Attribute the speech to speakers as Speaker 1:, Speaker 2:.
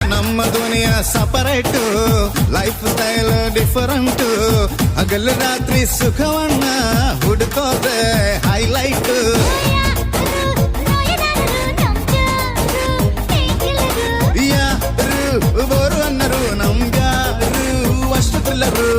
Speaker 1: ನಮ್ಮ ದುನಿಯಾ separate, life style different. ಹಗಲು ರಾತ್ರಿ ಸುಖವನ್ನ ಹುಡುಕೋದೆ ಹೈಲೈಟ್. ಯಾರು ಬೋರು ಅನ್ನರು ನಮ್ಗ್ಯಾರು ಅಷ್ಟು ಥ್ರಿಲ್ಲರು.